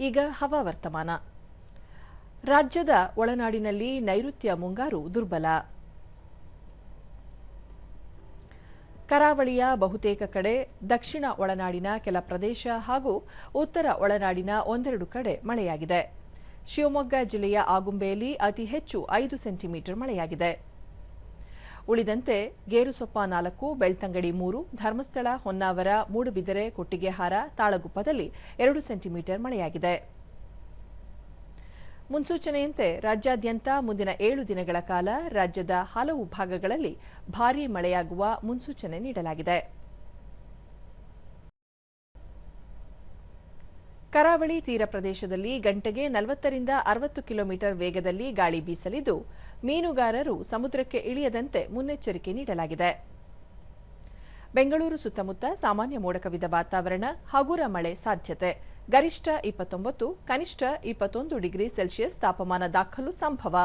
ಈಗ ಹವಾವರ್ತಮಾನ. ರಾಜ್ಯದ ಒಳನಾಡಿನಲ್ಲಿ ನೈಋತ್ಯ ಮುಂಗಾರು ದುರ್ಬಲ. ಕರಾವಳಿಯ ಬಹುತೇಕ ಕಡೆ, ದಕ್ಷಿಣ ಒಳನಾಡಿನ ಕೆಲ ಪ್ರದೇಶ ಹಾಗೂ ಉತ್ತರ ಒಳನಾಡಿನ ಒಂದೆರಡು ಕಡೆ ಮಳೆಯಾಗಿದೆ. ಶಿವಮೊಗ್ಗ ಜಿಲ್ಲೆಯ ಆಗುಂಬೆಯಲ್ಲಿ ಅತಿ ಹೆಚ್ಚು 5 ಸೆಂಟಿಮೀಟರ್ ಮಳೆಯಾಗಿದೆ. ಉಳಿದಂತೆ ಗೇರುಸೊಪ್ಪ 4, ಬೆಳ್ತಂಗಡಿ 3, ಧರ್ಮಸ್ಥಳ, ಹೊನ್ನಾವರ, ಮೂಡುಬಿದಿರೆ, ಕೊಟ್ಟಿಗೆಹಾರ, ತಾಳಗುಪ್ಪದಲ್ಲಿ 2 ಸೆಂಟಿಮೀಟರ್ ಮಳೆಯಾಗಿದೆ. ಮುನ್ಸೂಚನೆಯಂತೆ ರಾಜ್ಯಾದ್ಯಂತ ಮುಂದಿನ 7 ದಿನಗಳ ಕಾಲ ರಾಜ್ಯದ ಹಲವು ಭಾಗಗಳಲ್ಲಿ ಭಾರೀ ಮಳೆಯಾಗುವ ಮುನ್ಸೂಚನೆ ನೀಡಲಾಗಿದೆ. ಕರಾವಳಿ ತೀರ ಪ್ರದೇಶದಲ್ಲಿ ಗಂಟೆಗೆ 40 ರಿಂದ 60 ಕಿಲೋಮೀಟರ್ ವೇಗದಲ್ಲಿ ಗಾಳಿ ಬೀಸಲಿದ್ದು, ಮೀನುಗಾರರು ಸಮುದ್ರಕ್ಕೆ ಇಳಿಯದಂತೆ ಮುನ್ನೆಚ್ಚರಿಕೆ ನೀಡಲಾಗಿದೆ. ಬೆಂಗಳೂರು ಸುತ್ತಮುತ್ತ ಸಾಮಾನ್ಯ ಮೋಡ ಕವಿದ ವಾತಾವರಣ, ಹಗುರ ಮಳೆ ಸಾಧ್ಯತೆ. ಗರಿಷ್ಠ 29, ಕನಿಷ್ಠ 21 ಡಿಗ್ರಿ ಸೆಲ್ಸಿಯಸ್ ತಾಪಮಾನ ದಾಖಲು ಸಂಭವ.